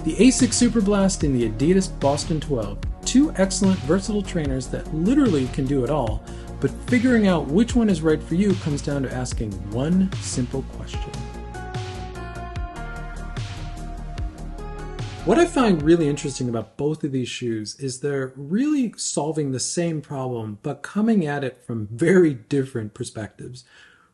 The Asics Superblast and the Adidas Boston 12, two excellent versatile trainers that literally can do it all, but figuring out which one is right for you comes down to asking one simple question. What I find really interesting about both of these shoes is they're really solving the same problem, but coming at it from very different perspectives.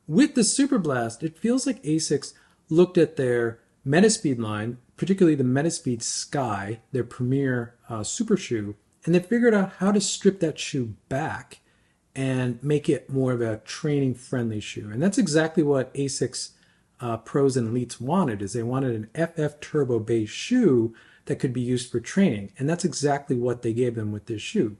With the Superblast, it feels like Asics looked at their Metaspeed line, particularly the Metaspeed Sky, their premier super shoe, and they figured out how to strip that shoe back and make it more of a training-friendly shoe. And that's exactly what Asics pros and elites wanted, is they wanted an FF Turbo based shoe that could be used for training. And that's exactly what they gave them with this shoe.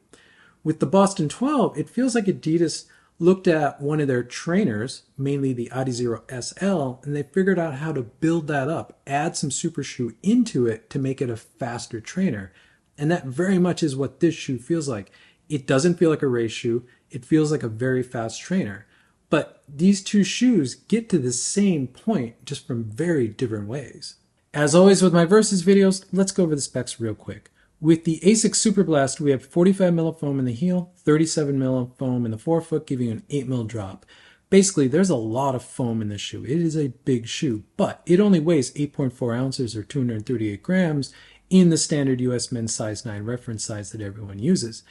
With the Boston 12, it feels like Adidas looked at one of their trainers, mainly the Adizero SL, and they figured out how to build that up, add some super shoe into it to make it a faster trainer. And that very much is what this shoe feels like. It doesn't feel like a race shoe. It feels like a very fast trainer. But these two shoes get to the same point, just from very different ways. As always with my Versus videos, let's go over the specs real quick. With the Asics Superblast, we have 45 mil of foam in the heel, 37 mil of foam in the forefoot, giving you an 8 mil drop. Basically, there's a lot of foam in this shoe. It is a big shoe, but it only weighs 8.4 ounces or 238 grams in the standard US men's size 9 reference size that everyone uses.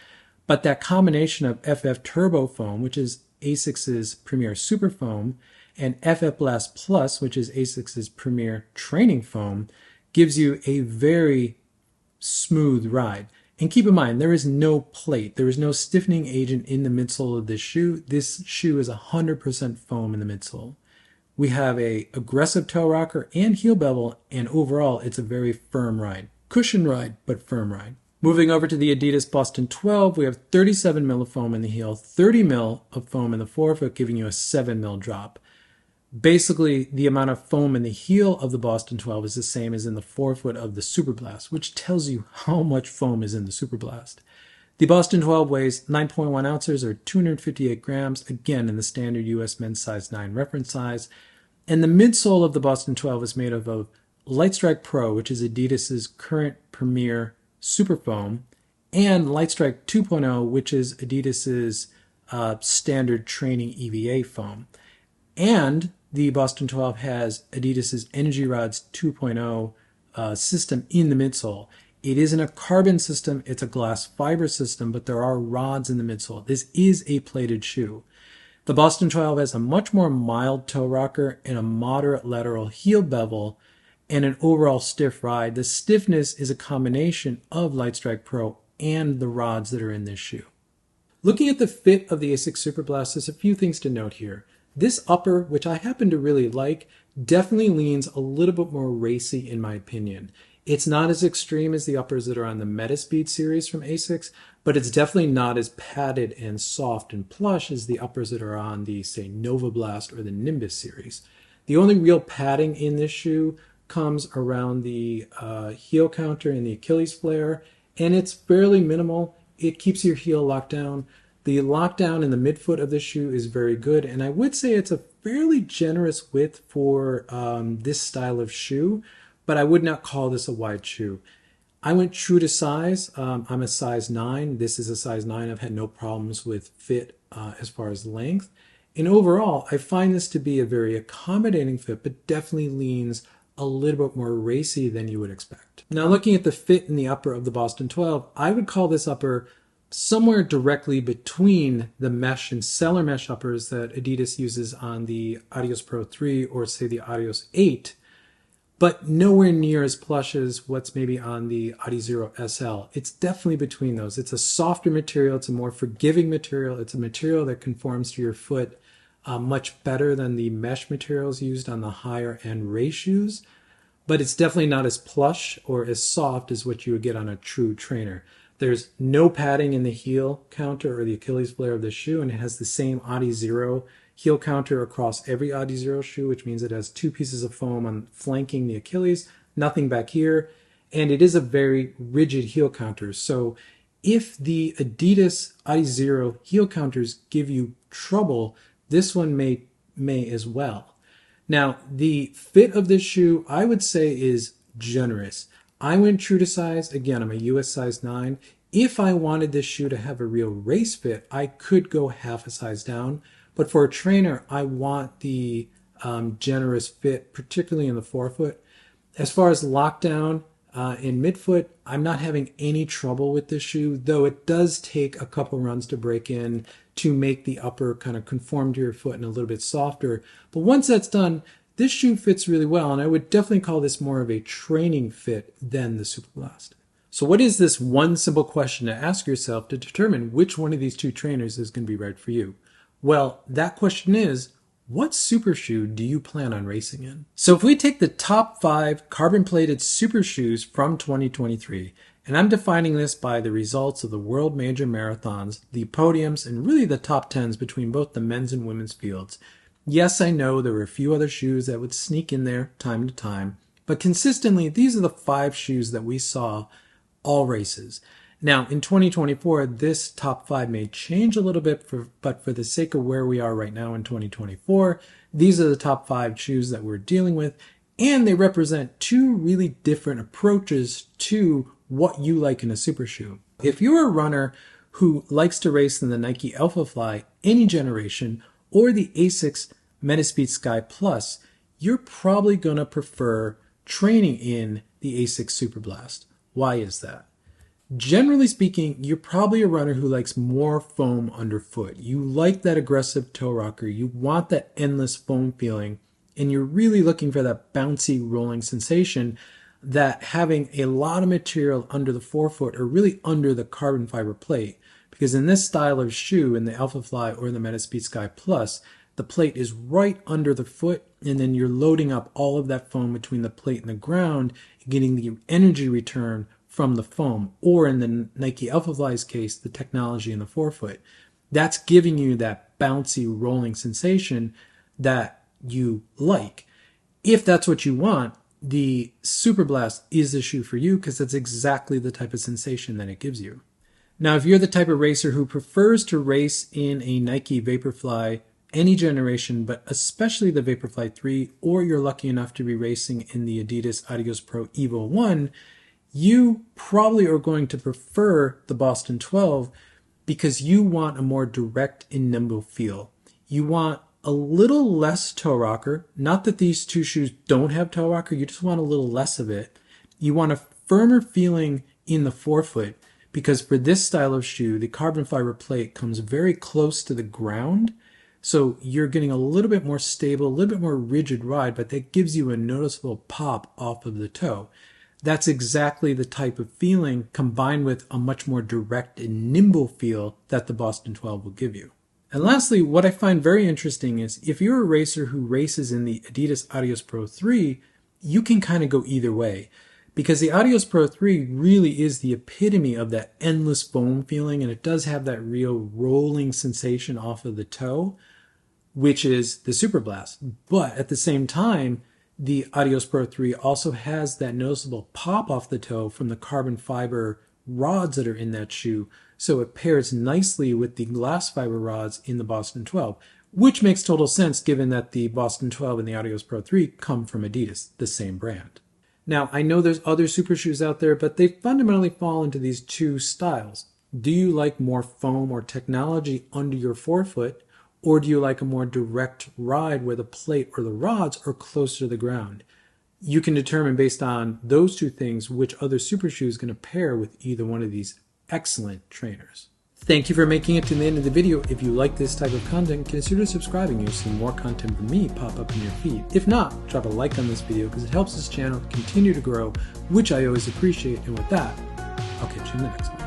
But that combination of FF Turbo foam, which is Asics' premier super foam, and FF Blast Plus, which is Asics' premier training foam, gives you a very smooth ride. And keep in mind, there is no plate. There is no stiffening agent in the midsole of this shoe. This shoe is 100% foam in the midsole. We have a aggressive toe rocker and heel bevel, and overall, it's a very firm ride. Cushion ride, but firm ride. Moving over to the Adidas Boston 12, we have 37 mil of foam in the heel, 30 mil of foam in the forefoot, giving you a 7 mil drop. Basically, the amount of foam in the heel of the Boston 12 is the same as in the forefoot of the Superblast, which tells you how much foam is in the Superblast. The Boston 12 weighs 9.1 ounces or 258 grams, again in the standard US men's size 9 reference size. And the midsole of the Boston 12 is made of a Lightstrike Pro, which is Adidas's current premier super foam, and Lightstrike 2.0, which is Adidas's standard training EVA foam. And the Boston 12 has Adidas's Energy Rods 2.0 system in the midsole. It isn't a carbon system, it's a glass fiber system, but there are rods in the midsole. This is a plated shoe. The Boston 12 has a much more mild toe rocker and a moderate lateral heel bevel and an overall stiff ride. The stiffness is a combination of Lightstrike Pro and the rods that are in this shoe. Looking at the fit of the Asics Superblast, there's a few things to note here. This upper, which I happen to really like, definitely leans a little bit more racy in my opinion. It's not as extreme as the uppers that are on the Metaspeed series from Asics, but it's definitely not as padded and soft and plush as the uppers that are on the, say, Nova Blast or the Nimbus series. The only real padding in this shoe comes around the heel counter and the Achilles flare, and it's fairly minimal. It keeps your heel locked down. The lockdown in the midfoot of this shoe is very good, and I would say it's a fairly generous width for this style of shoe, but I would not call this a wide shoe. I went true to size. I'm a size 9. This is a size 9. I've had no problems with fit as far as length. And overall, I find this to be a very accommodating fit, but definitely leans a little bit more racy than you would expect. Now, looking at the fit in the upper of the Boston 12, I would call this upper somewhere directly between the mesh and cellar mesh uppers that Adidas uses on the Adios Pro 3 or say the Adios 8, but nowhere near as plush as what's maybe on the Adizero SL. It's definitely between those. It's a softer material. It's a more forgiving material. It's a material that conforms to your foot much better than the mesh materials used on the higher end race shoes, but it's definitely not as plush or as soft as what you would get on a true trainer. There's no padding in the heel counter or the Achilles flare of the shoe, and it has the same Adizero heel counter across every Adizero shoe, which means it has 2 pieces of foam on flanking the Achilles, nothing back here, and it is a very rigid heel counter. So if the Adidas Adizero heel counters give you trouble, this one may as well. Now, the fit of this shoe, I would say, is generous. I went true to size. Again, I'm a US size 9. If I wanted this shoe to have a real race fit, I could go half a size down. But for a trainer, I want the generous fit, particularly in the forefoot. As far as lockdown in midfoot, I'm not having any trouble with this shoe, though it does take a couple runs to break in to make the upper kind of conform to your foot and a little bit softer. But once that's done, this shoe fits really well, and I would definitely call this more of a training fit than the Superblast. So what is this one simple question to ask yourself to determine which one of these two trainers is going to be right for you? Well, that question is, what super shoe do you plan on racing in? So if we take the top 5 carbon-plated super shoes from 2023, and I'm defining this by the results of the world major marathons, the podiums, and really the top 10s between both the men's and women's fields. Yes, I know there were a few other shoes that would sneak in there time to time, but consistently, these are the 5 shoes that we saw all races. Now, in 2024, this top 5 may change a little bit, but for the sake of where we are right now in 2024, these are the top 5 shoes that we're dealing with, and they represent 2 really different approaches to what you like in a super shoe. If you're a runner who likes to race in the Nike Alphafly, any generation, or the Asics Metaspeed Sky Plus, you're probably going to prefer training in the Asics Superblast. Why is that? Generally speaking, you're probably a runner who likes more foam underfoot. You like that aggressive toe rocker. You want that endless foam feeling, and you're really looking for that bouncy rolling sensation that having a lot of material under the forefoot or really under the carbon fiber plate. Because in this style of shoe, in the Alphafly or the Metaspeed Sky Plus, the plate is right under the foot, and then you're loading up all of that foam between the plate and the ground, getting the energy return from the foam, or in the Nike Alphafly's case, the technology in the forefoot. That's giving you that bouncy rolling sensation that you like. If that's what you want, the Superblast is the shoe for you because that's exactly the type of sensation that it gives you. Now, if you're the type of racer who prefers to race in a Nike Vaporfly any generation, but especially the Vaporfly 3, or you're lucky enough to be racing in the Adidas Adios Pro Evo 1, you probably are going to prefer the Boston 12 because you want a more direct and nimble feel. You want a little less toe rocker. Not that these two shoes don't have toe rocker, you just want a little less of it. You want a firmer feeling in the forefoot because for this style of shoe, the carbon fiber plate comes very close to the ground. So you're getting a little bit more stable, a little bit more rigid ride, but that gives you a noticeable pop off of the toe. That's exactly the type of feeling combined with a much more direct and nimble feel that the Boston 12 will give you. And lastly, what I find very interesting is if you're a racer who races in the Adidas Adios Pro 3, you can kind of go either way. Because the Adios Pro 3 really is the epitome of that endless foam feeling, and it does have that real rolling sensation off of the toe, which is the Superblast. But at the same time, the Adios Pro 3 also has that noticeable pop off the toe from the carbon fiber rods that are in that shoe, so it pairs nicely with the glass fiber rods in the Boston 12, which makes total sense given that the Boston 12 and the Adios Pro 3 come from Adidas, the same brand. Now, I know there's other super shoes out there, but they fundamentally fall into these 2 styles. Do you like more foam or technology under your forefoot, or do you like a more direct ride where the plate or the rods are closer to the ground? You can determine based on those 2 things which other super shoe is going to pair with either one of these excellent trainers. Thank you for making it to the end of the video. If you like this type of content, consider subscribing. You'll see more content from me pop up in your feed. If not, drop a like on this video because it helps this channel continue to grow, which I always appreciate. And with that, I'll catch you in the next one.